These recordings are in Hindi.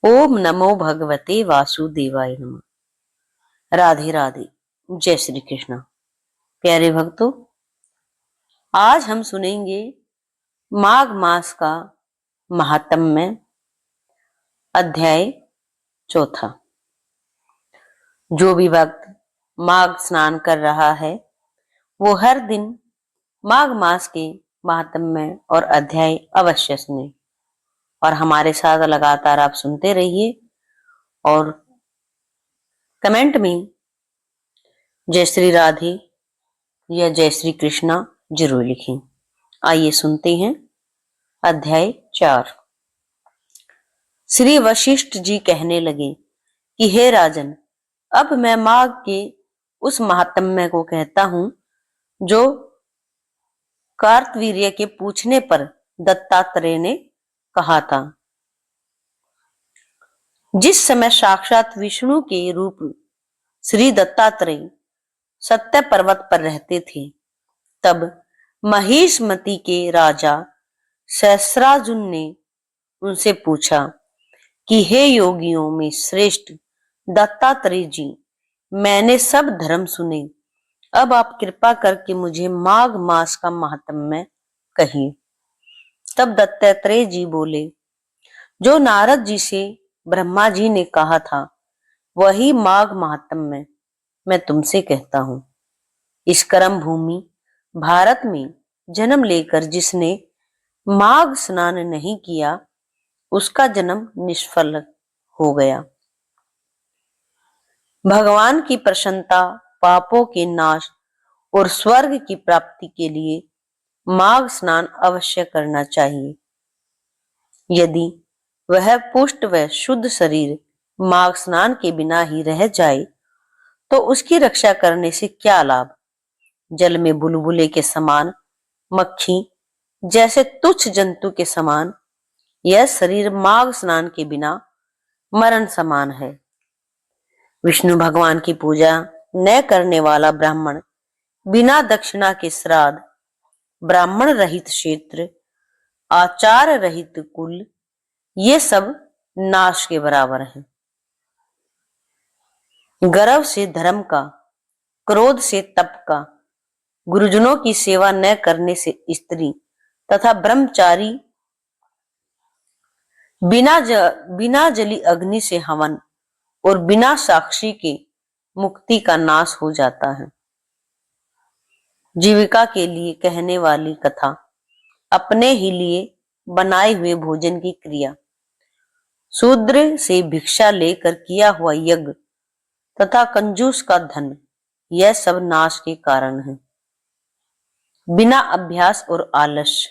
ओम नमो भगवते वासुदेवाय नमः। राधे राधे। जय श्री कृष्ण। प्यारे भक्तों, आज हम सुनेंगे माघ मास का महात्म्य, अध्याय चौथा। जो भी भक्त माघ स्नान कर रहा है वो हर दिन माघ मास के महात्म्य और अध्याय अवश्य सुने और हमारे साथ लगातार आप सुनते रहिए और कमेंट में जय श्री राधे या जय श्री कृष्णा जरूर लिखें। आइए सुनते हैं अध्याय 4। श्री वशिष्ठ जी कहने लगे कि हे राजन, अब मैं माघ के उस महात्म्य को कहता हूं जो कार्तवीर्य के पूछने पर दत्तात्रेय ने कहा था। जिस समय साक्षात विष्णु के रूप श्री दत्तात्रेय सत्य पर्वत पर रहते थे, तब महिष्मति के राजा सहस्रार्जुन ने उनसे पूछा कि हे योगियों में श्रेष्ठ दत्तात्रेय जी, मैंने सब धर्म सुने, अब आप कृपा करके मुझे माघ मास का महात्म्य कहिए। तब दत्तात्रेय जी बोले, जो नारद जी से ब्रह्मा जी ने कहा था वही माघ महात्म्य मैं तुमसे कहता हूं। इस कर्म भूमि भारत में जन्म लेकर जिसने माघ स्नान नहीं किया उसका जन्म निष्फल हो गया। भगवान की प्रसन्नता, पापों के नाश और स्वर्ग की प्राप्ति के लिए माघ स्नान अवश्य करना चाहिए। यदि वह पुष्ट व शुद्ध शरीर माघ स्नान के बिना ही रह जाए तो उसकी रक्षा करने से क्या लाभ। जल में बुलबुले के समान, मक्खी जैसे तुच्छ जंतु के समान यह शरीर माघ स्नान के बिना मरण समान है। विष्णु भगवान की पूजा न करने वाला ब्राह्मण, बिना दक्षिणा के श्राद्ध, ब्राह्मण रहित क्षेत्र, आचार रहित कुल, ये सब नाश के बराबर हैं। गर्व से धर्म का, क्रोध से तप का, गुरुजनों की सेवा न करने से स्त्री तथा ब्रह्मचारी, बिना जली अग्नि से हवन और बिना साक्षी के मुक्ति का नाश हो जाता है। जीविका के लिए कहने वाली कथा, अपने ही लिए बनाए हुए भोजन की क्रिया, शूद्र से भिक्षा लेकर किया हुआ यज्ञ तथा कंजूस का धन, यह सब नाश के कारण है। बिना अभ्यास और आलस्य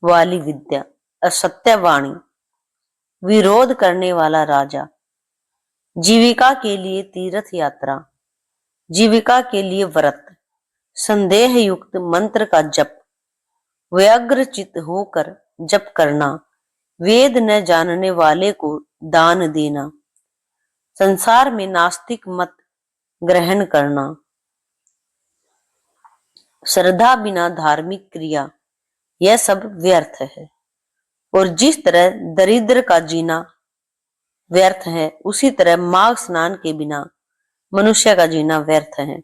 वाली विद्या, असत्य वाणी, विरोध करने वाला राजा, जीविका के लिए तीर्थ यात्रा, जीविका के लिए व्रत, संदेह युक्त मंत्र का जप, व्यग्रचित होकर जप करना, वेद न जानने वाले को दान देना, संसार में नास्तिक मत ग्रहण करना, श्रद्धा बिना धार्मिक क्रिया, यह सब व्यर्थ है। और जिस तरह दरिद्र का जीना व्यर्थ है, उसी तरह माघ स्नान के बिना मनुष्य का जीना व्यर्थ है।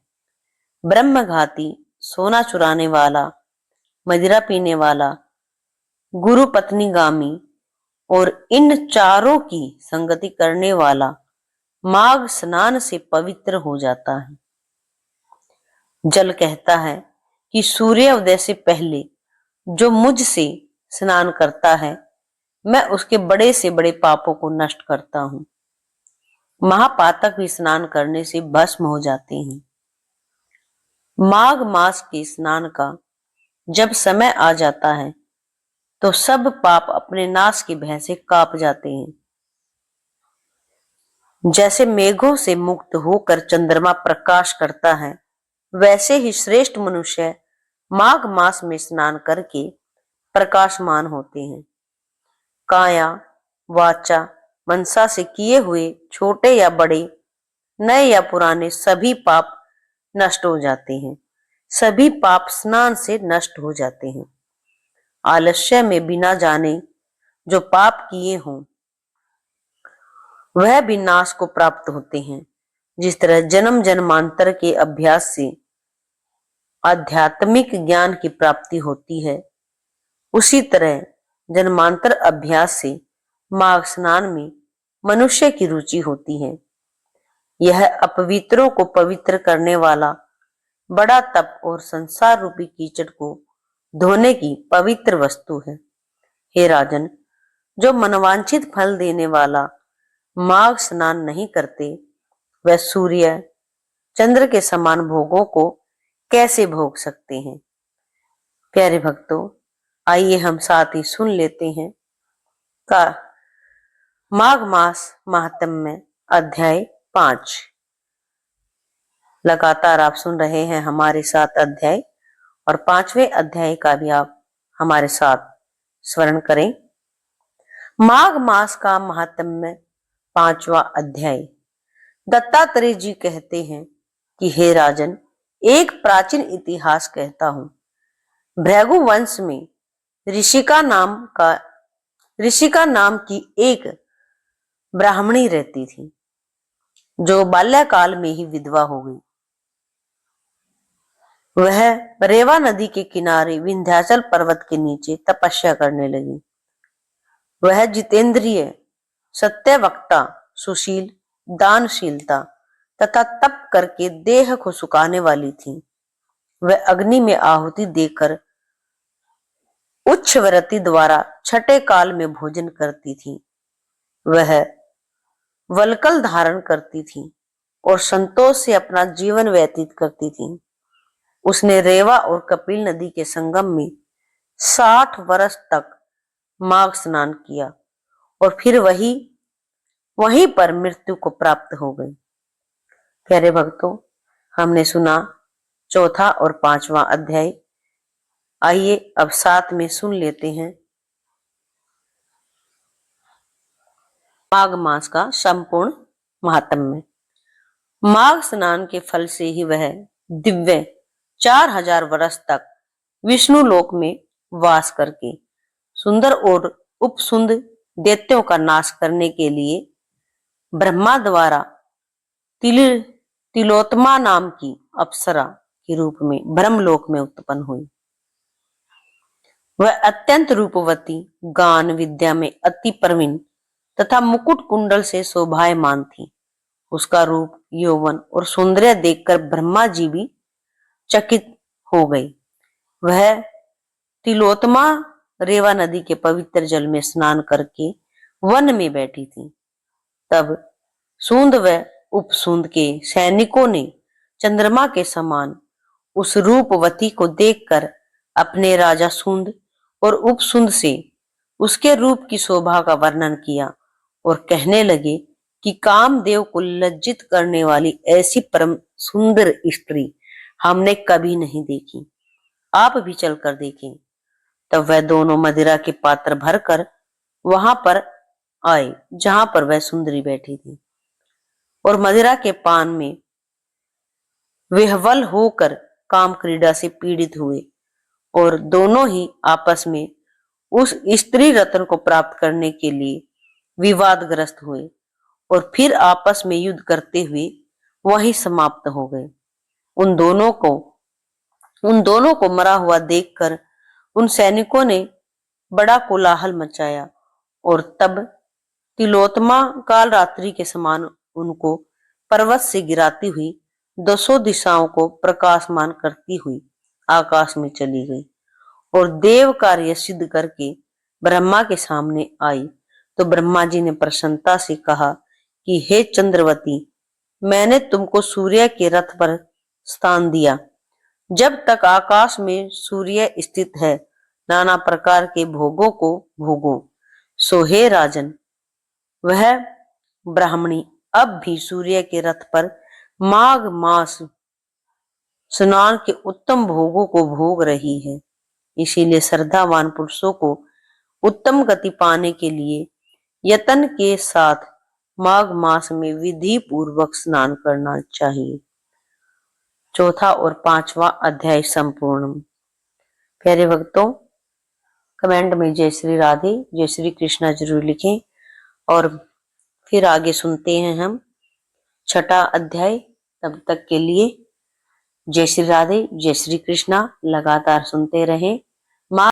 ब्रह्मघाती, सोना चुराने वाला, मदिरा पीने वाला, गुरु पत्नीगामी और इन चारों की संगति करने वाला माघ स्नान से पवित्र हो जाता है। जल कहता है कि सूर्योदय से पहले जो मुझसे स्नान करता है, मैं उसके बड़े से बड़े पापों को नष्ट करता हूं। महापातक भी स्नान करने से भस्म हो जाते हैं। माघ मास के स्नान का जब समय आ जाता है तो सब पाप अपने नाश की भय से कांप जाते हैं। जैसे मेघों से मुक्त होकर चंद्रमा प्रकाश करता है, वैसे ही श्रेष्ठ मनुष्य माघ मास में स्नान करके प्रकाशमान होते हैं। काया, वाचा, मनसा से किए हुए छोटे या बड़े, नए या पुराने सभी पाप नष्ट हो जाते हैं। सभी पाप स्नान से नष्ट हो जाते हैं। आलस्य में बिना जाने जो पाप किए हों, वह भी नाश को प्राप्त होते हैं। जिस तरह जन्म जन्मांतर के अभ्यास से आध्यात्मिक ज्ञान की प्राप्ति होती है, उसी तरह जन्मांतर अभ्यास से माघ स्नान में मनुष्य की रुचि होती है। यह अपवित्रों को पवित्र करने वाला बड़ा तप और संसार रूपी कीचड़ को धोने की पवित्र वस्तु है। हे राजन, जो मनवांछित फल देने वाला माघ स्नान नहीं करते, वह सूर्य चंद्र के समान भोगों को कैसे भोग सकते हैं। प्यारे भक्तों, आइए हम साथ ही सुन लेते हैं का माघ मास महात्म्य अध्याय 5। लगातार आप सुन रहे हैं हमारे साथ अध्याय, और 5वें अध्याय का भी आप हमारे साथ स्मरण करें। माघ मास का महात्म्य 5वां अध्याय। दत्तात्रेय जी कहते हैं कि हे राजन, एक प्राचीन इतिहास कहता हूं। भृगु वंश में ऋषिका नाम की एक ब्राह्मणी रहती थी, जो बाल्यकाल में ही विधवा हो गई। वह रेवा नदी के किनारे विंध्याचल पर्वत के नीचे तपस्या करने लगी। वह जितेंद्रिय, सत्यवक्ता, सुशील, दानशीलता तथा तप करके देह को सुखाने वाली थी। वह अग्नि में आहुति देकर उच्छ्वरति द्वारा छठे काल में भोजन करती थी। वह वल्कल धारण करती थी और संतोष से अपना जीवन व्यतीत करती थी। उसने रेवा और कपिल नदी के संगम में 60 वर्ष तक माघ स्नान किया और फिर वहीं पर मृत्यु को प्राप्त हो गई। प्यारे भक्तों, हमने सुना चौथा और 5वां अध्याय। आइए अब साथ में सुन लेते हैं माघ मास का संपूर्ण महात्म्य। माघ स्नान के फल से ही वह दिव्य 4000 वर्ष तक विष्णु लोक में वास करके सुंदर और उपसुंद दैत्यों का नाश करने के लिए ब्रह्मा द्वारा तिलोत्तमा नाम की अप्सरा के रूप में ब्रह्मलोक में उत्पन्न हुई। वह अत्यंत रूपवती, गान विद्या में अति प्रवीण तथा मुकुट कुंडल से शोभायमान थी। उसका रूप, यौवन और सौंदर्य देखकर ब्रह्मा जी भी चकित हो गए। वह तिलोत्तमा रेवा नदी के पवित्र जल में स्नान करके वन में बैठी थी। तब सूंद व उपसूंद के सैनिकों ने चंद्रमा के समान उस रूपवती को देखकर अपने राजा सूंद और उपसूंद से उसके रूप की शोभा का वर्णन किया और कहने लगे कि कामदेव को लज्जित करने वाली ऐसी परम सुंदर स्त्री हमने कभी नहीं देखी, आप भी चलकर देखें। तब वह दोनों मदिरा के पात्र भरकर वहां पर आए जहां पर वह सुंदरी बैठी थी, और मदिरा के पान में विह्वल होकर काम क्रीड़ा से पीड़ित हुए, और दोनों ही आपस में उस स्त्री रत्न को प्राप्त करने के लिए विवादग्रस्त हुए और फिर आपस में युद्ध करते हुए वहीं समाप्त हो गए। उन दोनों को मरा हुआ देखकर उन सैनिकों ने बड़ा कोलाहल मचाया, और तब तिलोत्तमा काल रात्रि के समान उनको पर्वत से गिराती हुई 200 दिशाओं को प्रकाशमान करती हुई आकाश में चली गई और देव कार्य सिद्ध करके ब्रह्मा के सामने आई। तो ब्रह्मा जी ने प्रसन्नता से कहा कि हे चंद्रवती, मैंने तुमको सूर्य के रथ पर स्थान दिया। जब तक आकाश में सूर्य स्थित है, नाना प्रकार के भोगों को भोगो। सो हे राजन, वह ब्राह्मणी अब भी सूर्य के रथ पर माघ मास स्नान के उत्तम भोगों को भोग रही है। इसीलिए श्रद्धावान पुरुषों को उत्तम गति पाने के लिए यत्न के साथ माघ मास में विधि पूर्वक स्नान करना चाहिए। चौथा और 5वां अध्याय संपूर्ण। प्यारे भक्तों, कमेंट में जय श्री राधे, जय श्री कृष्णा जरूर लिखें और फिर आगे सुनते हैं हम छठा अध्याय। तब तक के लिए जय श्री राधे, जय श्री कृष्णा। लगातार सुनते रहें।